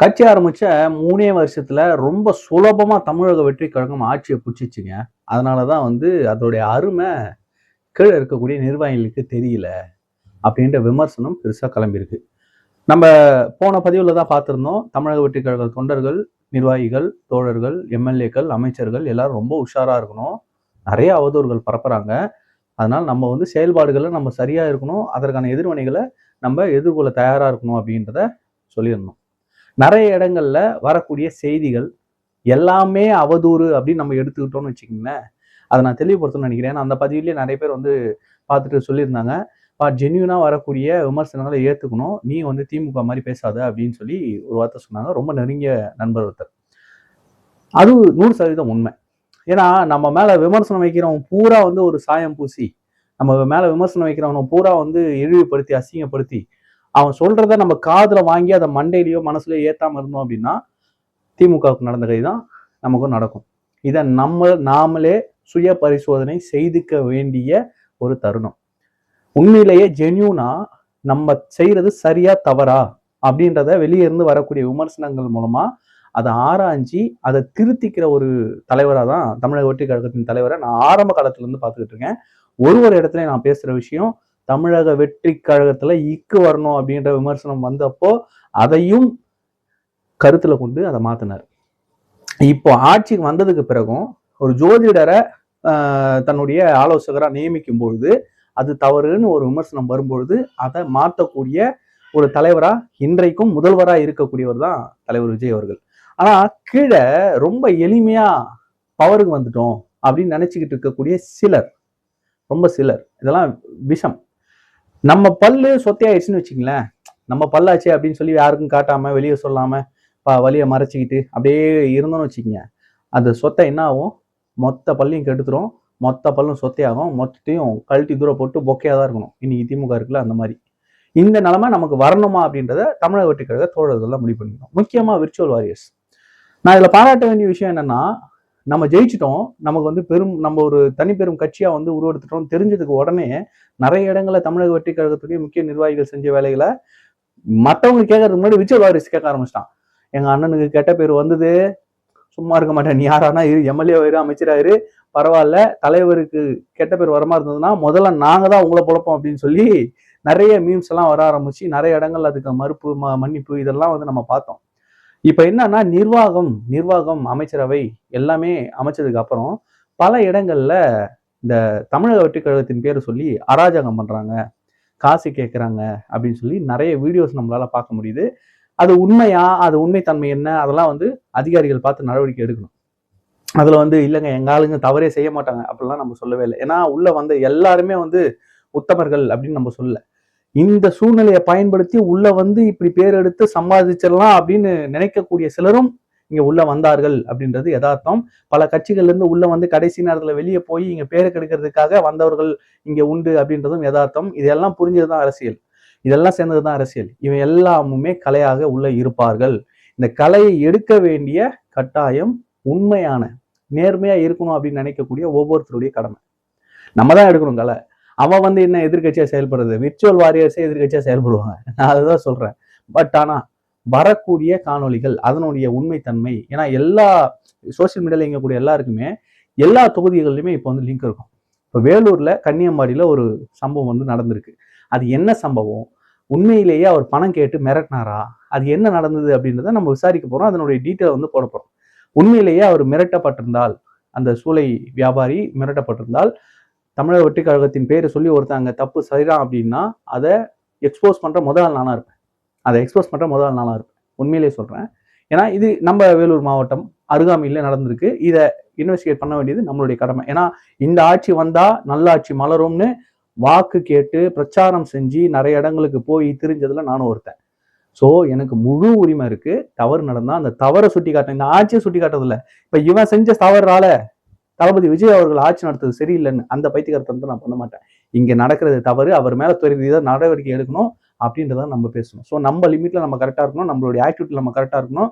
கட்சி ஆரம்பிச்ச 3 வருஷத்துல ரொம்ப சுலபமா தமிழக வெற்றி கழகம் ஆட்சிய புடிச்சிச்சுங்க. அதனால தான் அதோடைய அருமை கீழ இருக்கக்கூடிய நிர்வாகிகளுக்கு தெரியல. அப்படின்ற விமர்சனம் பெருசா கிளம்பியிருக்கு. நம்ம போன பதிவுல தான் பார்த்திருந்தோம். தமிழக வெற்றி கழக தொண்டர்கள், நிர்வாகிகள், தோழர்கள், எம்.எல்.ஏக்கள், அமைச்சர்கள் எல்லாரும் ரொம்ப உஷாரா இருக்கணும். நெறைய அவதூறுகள் பரப்புறாங்க. அதனால நம்ம செயல்பாடுகள்ல நம்ம சரியா இருக்கணும். அதற்கான எதிர்வினைகள நம்ம எதிர்கொள்ள தயாரா இருக்கணும் அப்படின்றத சொல்லியிருந்தோம். நெறைய இடங்கள்ல வரக்கூடிய செய்திகள் எல்லாமே அவதூறு அப்படின்னு நம்ம எடுத்துக்கிட்டோம்னு வச்சுக்கோங்களேன். அத நான் தெளிவுபடுத்தணும்னு நினைக்கிறேன். ஏன்னா அந்த பதிவிலேயே நெறைய பேர் பார்த்துட்டு சொல்லியிருந்தாங்க. ஜென்யூனா வரக்கூடிய விமர்சனங்கள ஏத்துக்கணும். நீ திமுக மாரி பேசாத அப்படின்னு சொல்லி ஒரு வார்த்தை சொன்னாங்க. ரொம்ப நெருங்கிய நண்பர் ஒருத்தர். அது 100% உண்மை. ஏன்னா நம்ம மேல விமர்சனம் வைக்கிறவன் பூரா ஒரு சாயம் பூசி, நம்ம மேல விமர்சனம் வைக்கிறவன பூரா இழிவுபடுத்தி, அசிங்கப்படுத்தி, அவன் சொல்றத நம்ம காதுல வாங்கி அத மண்டையிலயோ, மனசுலயோ ஏத்தாம இருந்தோம் அப்படின்னா, திமுகவுக்கு நடந்த கை தான் நமக்கும் நடக்கும். இத நாமளே சுய பரிசோதனை செய்துக்க வேண்டிய ஒரு தருணம். உண்மையிலேயே ஜென்யூனா நம்ம செய்யறது சரியா தவறா அப்படின்றத வெளியே இருந்து வரக்கூடிய விமர்சனங்கள் மூலமா அதை ஆராய்ஞ்சி அதை திருத்திக்கிற ஒரு தலைவரா தான் தமிழக வெற்றி கழகத்தின் தலைவரை நான் ஆரம்ப காலத்துல இருந்து பார்த்துக்கிட்டு இருக்கேன். ஒரு இடத்துல நான் பேசுற விஷயம் தமிழக வெற்றி கழகத்துல இக்கு வரணும் அப்படின்ற விமர்சனம் வந்தப்போ அதையும் கருத்துல கொண்டு அதை மாத்தினார். இப்போ ஆட்சிக்கு வந்ததுக்கு பிறகும் ஒரு ஜோதிடரை தன்னுடைய ஆலோசகரா நியமிக்கும் பொழுது அது தவறுன்னு ஒரு விமர்சனம் வரும்பொழுது அதை மாற்றக்கூடிய ஒரு தலைவரா இன்றைக்கும் முதல்வரா இருக்கக்கூடியவர் தான் தலைவர் விஜய் அவர்கள். ஆனா கீழே ரொம்ப எளிமையா பவருக்கு வந்துட்டோம் அப்படின்னு நினைச்சுக்கிட்டு இருக்கக்கூடிய சிலர் இதெல்லாம் விஷம். நம்ம பல்லு சொத்தையாயிடுச்சுன்னு வச்சுங்களேன், நம்ம பல்லாச்சு அப்படின்னு சொல்லி யாருக்கும் காட்டாம வெளியே சொல்லாம வலியை மறைச்சிக்கிட்டு அப்படியே இருந்தோம்னு வச்சுக்கோங்க, அந்த சொத்தை என்ன ஆகும், மொத்த பல்லையும் கெடுத்துரும், மொத்த பல்லும் சொத்தையாகும், மொத்தத்தையும் கழட்டி தூரம் போட்டு பொக்கையா தான் இருக்கணும். இன்னைக்கு திமுக இருக்குல்ல அந்த மாதிரி. இந்த நிலைமை நமக்கு வரணுமா அப்படின்றத தமிழக வெற்றி கழக தோழர்கள்லாம் முடிவு பண்ணிக்கணும். முக்கியமா விர்ச்சுவல் வாரியர்ஸ். நான் இதுல பாராட்ட வேண்டிய விஷயம் என்னன்னா, நம்ம ஜெயிச்சிட்டோம், நமக்கு நம்ம ஒரு தனிப்பெரும் கட்சியா உருவெடுத்துட்டோம் தெரிஞ்சதுக்கு உடனே நிறைய இடங்கள்ல தமிழக வெற்றி கழகத்துடைய முக்கிய நிர்வாகிகள் செஞ்ச வேலைகளை மற்றவங்க கேட்கறதுக்கு முன்னாடி விர்ச்சுவல் வாரியர்ஸ் கேட்க ஆரம்பிச்சிட்டான். எங்க அண்ணனுக்கு கெட்ட பேர் வந்தது, சும்மா இருக்க மாட்டேன், நீ யாரானா எம்எல்ஏ ஆயிரு, அமைச்சராயிரு, பரவாயில்ல, தலைவருக்கு கெட்ட பேர் வரமா இருந்ததுன்னா முதல்ல நாங்க தான் உங்களை பொழப்போம் அப்படின்னு சொல்லி நிறைய மீம்ஸ் எல்லாம் வர ஆரம்பிச்சு நிறைய இடங்கள்ல அதுக்கு மறுப்பு மன்னிப்பு இதெல்லாம் நம்ம பார்த்தோம். இப்ப என்னன்னா நிர்வாகம் அமைச்சரவை எல்லாமே அமைச்சதுக்கு அப்புறம் பல இடங்கள்ல இந்த தமிழக வெற்றி கழகத்தின் பேரை சொல்லி அராஜகம் பண்றாங்க, காசு கேட்கறாங்க அப்படின்னு சொல்லி நிறைய வீடியோஸ் நம்மளால பார்க்க முடியுது. அது உண்மையா, அது உண்மைத்தன்மை என்ன, அதெல்லாம் அதிகாரிகள் பார்த்து நடவடிக்கை எடுக்கணும். அதுல இல்லைங்க எங்க ஆளுங்க தவறே செய்ய மாட்டாங்க அப்படிலாம் நம்ம சொல்லவே இல்லை. ஏன்னா உள்ள எல்லாருமே உத்தமர்கள் அப்படின்னு நம்ம சொல்லல. இந்த சூழ்நிலையை பயன்படுத்தி உள்ள இப்படி பேர் எடுத்து சம்பாதிச்சிடலாம் அப்படின்னு நினைக்கக்கூடிய சிலரும் இங்க உள்ள வந்தார்கள் அப்படின்றது யதார்த்தம். பல கட்சிகள்ல இருந்து உள்ள கடைசி நேரத்துல வெளியே போய் இங்க பேரை கெடுக்கிறதுக்காக வந்தவர்கள் இங்க உண்டு அப்படின்றதும் யதார்த்தம். இதெல்லாம் புரிஞ்சதுதான் அரசியல், இதெல்லாம் சேர்ந்ததுதான் அரசியல். இவன் எல்லாமுமே கலையாக உள்ள இருப்பார்கள். இந்த கலையை எடுக்க வேண்டிய கட்டாயம் உண்மையான நேர்மையா இருக்கணும் அப்படின்னு நினைக்கக்கூடிய ஒவ்வொருத்தருடைய கடமை. நம்ம தான் எடுக்கணும் கலை. அவன் என்ன எதிர்கட்சியா செயல்படுறது, விர்ச்சுவல் வாரியர்ஸே எதிர்கட்சியா செயல்படுவாங்க. நான் அதுதான் சொல்றேன். பட் ஆனா வரக்கூடிய காணொலிகள் அதனுடைய உண்மைத்தன்மை, ஏன்னா எல்லா சோசியல் மீடியால இயங்கக்கூடிய எல்லாருக்குமே எல்லா தொகுதிகளிலுமே இப்போ லிங்க் இருக்கும். இப்போ வேலூர்ல கன்னியம்பாடியில ஒரு சம்பவம் நடந்திருக்கு. அது என்ன சம்பவம், உண்மையிலேயே அவர் பணம் கேட்டு மிரட்டினாரா, அது என்ன நடந்தது அப்படின்றத நம்ம விசாரிக்க போறோம். அதனுடைய டீட்டெயில் போட போறோம். உண்மையிலேயே அவர் மிரட்டப்பட்டிருந்தால், அந்த சூளை வியாபாரி மிரட்டப்பட்டிருந்தால், தமிழக வெற்றி கழகத்தின் பேரை சொல்லி ஒருத்தங்க தப்பு செய்யறான் அப்படின்னா அதை எக்ஸ்போஸ் பண்ற முதல் நானா இருப்பேன். அதை எக்ஸ்போஸ் பண்ற முதல் நானா இருப்பேன், உண்மையிலேயே சொல்றேன். ஏன்னா இது நம்ம வேலூர் மாவட்டம் அருகாமையில நடந்திருக்கு. இதை இன்வெஸ்டிகேட் பண்ண வேண்டியது நம்மளுடைய கடமை. ஏன்னா இந்த ஆட்சி வந்தா நல்ல ஆட்சி மலரும்னு வாக்கு கேட்டு பிரச்சாரம் செஞ்சு நிறைய இடங்களுக்கு போய் திரிஞ்சதுல நானும் ஒருத்தன். சோ எனக்கு முழு உரிமை இருக்கு. தவறு நடந்தா அந்த தவறை சுட்டி காட்ட, இந்த ஆட்சியை சுட்டி காட்டுறது இல்ல. இப்ப இவன் செஞ்ச தவறால தளபதி விஜய் அவர்கள் ஆட்சி நடத்துறது சரியில்லைன்னு அந்த பைத்தியக்காரத்தை நான் பண்ண மாட்டேன். இங்க நடக்கிறது தவறு, அவர் மேல துறை நடவடிக்கை எடுக்கணும் அப்படின்றத நம்ம பேசணும். ஸோ நம்ம லிமிட்ல நம்ம கரெக்டா இருக்கணும், நம்மளுடைய ஆக்டிவிட்டில நம்ம கரெக்டா இருக்கணும்.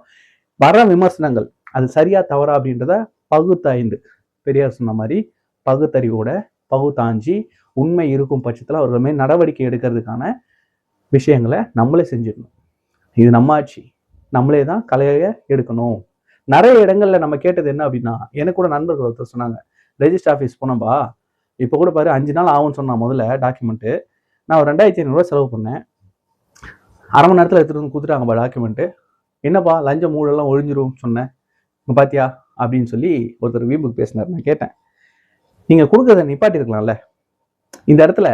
வர விமர்சனங்கள் அது சரியா தவறா அப்படின்றத பகுத்தாய்ந்து, பெரியார் சொன்ன மாதிரி பகுத்தறிவோட பகுத்தாஞ்சி உண்மை இருக்கும் பட்சத்துல அவர்கள் மேல் நடவடிக்கை எடுக்கிறதுக்கான விஷயங்களை நம்மளே செஞ்சிடணும். இது நம்ம ஆட்சி, நம்மளே தான் கலைய எடுக்கணும். நிறைய இடங்கள்ல நம்ம கேட்டது என்ன அப்படின்னா, எனக்கு கூட நண்பர்கள் ஒருத்தர் சொன்னாங்க, ரெஜிஸ்டர் ஆஃபீஸ் போனோம்பா, இப்போ கூட பாரு 5 நாள் ஆகும்னு சொன்னா முதல்ல டாக்குமெண்ட், நான் ஒரு 2500 செலவு பண்ணேன், அரை மணி நேரத்தில் எடுத்துட்டு வந்து கொடுத்துட்டாங்கப்பா டாக்குமெண்ட், என்னப்பா லஞ்சம் மூடெல்லாம் ஒழிஞ்சிரும் சொன்னேன், பாத்தியா அப்படின்னு சொல்லி ஒருத்தர் வீம்புக்கு பேசினார். நான் கேட்டேன், நீங்க கொடுக்கறத நிப்பாட்டி இருக்கலாம்ல. இந்த இடத்துல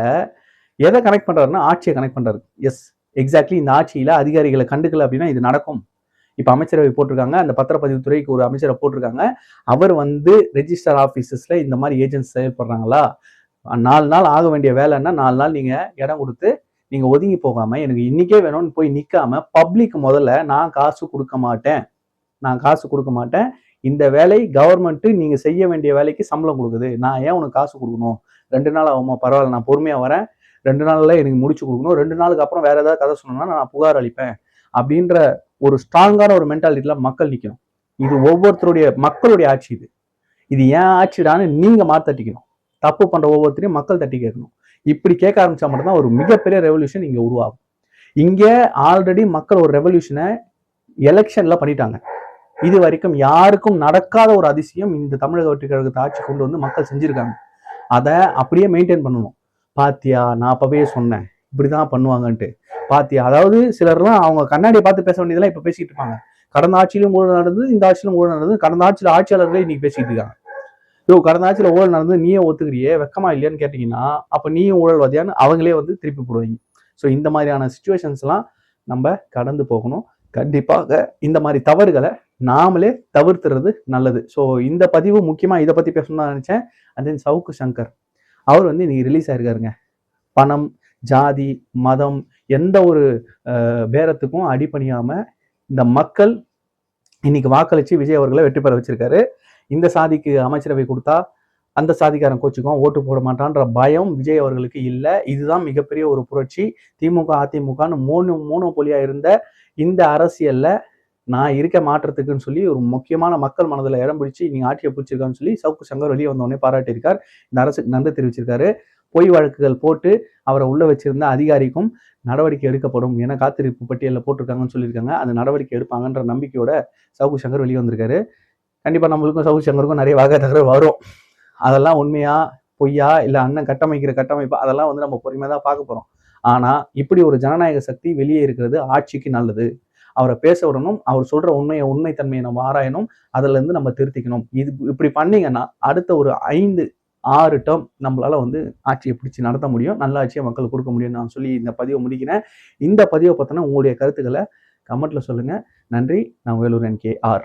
எதை கனெக்ட் பண்றாருன்னா ஆட்சியை கனெக்ட் பண்றாரு. Yes, exactly. இந்த ஆட்சியில அதிகாரிகளை கண்டுக்கல அப்படின்னா இது நடக்கும். இப்ப அமைச்சரவை போட்டிருக்காங்க, அந்த பத்திரப்பதிவு துறைக்கு ஒரு அமைச்சரை போட்டிருக்காங்க. அவர் வந்து ரெஜிஸ்டர் ஆபீசஸ்ல இந்த மாதிரி ஏஜென்ட்ஸ் செயல்படுறாங்களா, 4 நாள் ஆக வேண்டிய வேலைன்னா 4 நாள் நீங்க இடம் கொடுத்து நீங்க ஒதுங்கி போகாம எனக்கு இன்னைக்கே வேணும்னு போய் நிக்காம பப்ளிக் முதல்ல நான் காசு கொடுக்க மாட்டேன், இந்த வேலை கவர்மெண்ட் நீங்க செய்ய வேண்டிய வேலைக்கு சம்பளம் கொடுக்குது, நான் ஏன் உனக்கு காசு கொடுக்கணும், 2 நாள் ஆகுமா பரவாயில்ல, நான் பொறுமையா வரேன், 2 நாள்ல எனக்கு முடிச்சு கொடுக்கணும், 2 நாளுக்கு அப்புறம் வேற ஏதாவது கதை சொன்னா நான் புகார் அளிப்பேன் அப்படின்ற ஒரு ஸ்ட்ராங்கான ஒரு மென்டாலிட்டியில மக்கள் நிக்கணும். இது ஒவ்வொருத்தருடைய மக்களுடைய ஆட்சி, இது ஏன் ஆட்சிடான்னு நீங்க மாத்தட்டிக்கணும். தப்பு பண்ற ஒவ்வொருத்தரையும் மக்கள் தட்டி கேட்கணும். இப்படி கேட்க ஆரம்பிச்சா மட்டும்தான் ஒரு மிகப்பெரிய ரெவல்யூஷன் இங்க உருவாகும். இங்க ஆல்ரெடி மக்கள் ஒரு ரெவல்யூஷனை எலெக்ஷன்ல பண்ணிட்டாங்க. இது வரைக்கும் யாருக்கும் நடக்காத ஒரு அதிசயம் இந்த தமிழக வெற்றி கழகத்தை ஆட்சி கொண்டு வந்து மக்கள் செஞ்சிருக்காங்க. அதை அப்படியே மெயின்டைன் பண்ணணும். பாத்தியா, நான் அப்பவே சொன்னேன் இப்படிதான் பண்ணுவாங்கன்ட்டு. பாத்தியா, அதாவது சிலர்லாம் அவங்க கண்ணாடியை பார்த்து பேச வேண்டியதெல்லாம் இப்ப பேசிட்டு இருப்பாங்க. கடந்த ஆட்சியிலும் ஊழல் நடந்தது, இந்த ஆட்சியிலும் ஊழல் நடந்தது, கடந்த ஆட்சியில ஆட்சியாளர்களே இன்னைக்கு பேசிட்டு இருக்காங்க. கடந்த ஆட்சியில ஊழல் நடந்தது நீயே ஒத்துக்கிறியே, வெக்கமா இல்லையான்னு கேட்டீங்கன்னா அப்ப நீயும் ஊழல்வாதியான்னு அவங்களே வந்து திருப்பி போடுவீங்க. ஸோ இந்த மாதிரியான சுச்சுவேஷன்ஸ் எல்லாம் நம்ம கடந்து போகணும். கண்டிப்பாக இந்த மாதிரி தவறுகளை நாமளே தவிர்த்துறது நல்லது. ஸோ இந்த பதிவு முக்கியமா இதை பத்தி பேசணும்னு நினைச்சேன். அண்ட் தென் சவுக்கு சங்கர் அவர் வந்து இன்னைக்கு ரிலீஸ் ஆயிருக்காருங்க. பணம், ஜாதி, மதம் எந்த ஒரு பேரத்துக்கும் அடிபணியாம இந்த மக்கள் இன்னைக்கு வாக்களிச்சு விஜய் அவர்களை வெற்றி பெற வச்சிருக்காரு. இந்த சாதிக்கு அமைச்சரவை கொடுத்தா அந்த சாதிக்காரன் கோச்சுக்கும் ஓட்டு போட மாட்டான்ற பயம் விஜய் அவர்களுக்கு இல்லை. இதுதான் மிகப்பெரிய ஒரு புரட்சி. திமுக அதிமுகன்னு மோனோபொலியா இருந்த இந்த அரசியல்ல நான் இருக்க மாற்றத்துக்குன்னு சொல்லி ஒரு முக்கியமான மக்கள் மனதில் இடம் பிடிச்சி நீங்க ஆட்சியை பிடிச்சிருக்கான்னு சொல்லி சவுக்கு சங்கர் வெளியே வந்தோடனே பாராட்டியிருக்கார். இந்த அரசுக்கு நன்றி தெரிவிச்சிருக்காரு. பொய் வழக்குகள் போட்டு அவரை உள்ள வச்சிருந்த அதிகாரிக்கும் நடவடிக்கை எடுக்கப்படும் என காத்திருப்பு பட்டியலில் போட்டிருக்காங்கன்னு சொல்லியிருக்காங்க. அந்த நடவடிக்கை எடுப்பாங்கன்ற நம்பிக்கையோட சவுக்கு சங்கர் வெளியே வந்திருக்காரு. கண்டிப்பா நம்மளுக்கும் சவுக்கு சங்கருக்கும் நிறைய வாக தகவல் வரும். அதெல்லாம் உண்மையா பொய்யா இல்லை அண்ணன் கட்டமைக்கிற கட்டமைப்பா அதெல்லாம் வந்து நம்ம பொறுமையா தான் பார்க்க போறோம். ஆனா இப்படி ஒரு ஜனநாயக சக்தி வெளியே இருக்கிறது ஆட்சிக்கு நல்லது. அவரை பேச விடணும், அவர் சொல்ற உண்மைத்தன்மையை நம்ம ஆராயணும், அதுல இருந்து நம்ம திருத்திக்கணும். இது இப்படி பண்ணீங்கன்னா அடுத்த ஒரு 5-6 டேர்ம் நம்மளால வந்து ஆட்சியை பிடிச்சி நடத்த முடியும், நல்ல ஆட்சியை மக்களுக்கு கொடுக்க முடியும். நான் சொல்லி இந்த பதிவை முடிக்கிறேன். இந்த பதிவை பார்த்தோன்னா உங்களுடைய கருத்துக்களை கமெண்ட்ல சொல்லுங்க. நன்றி. நான் வேலூர் NKR.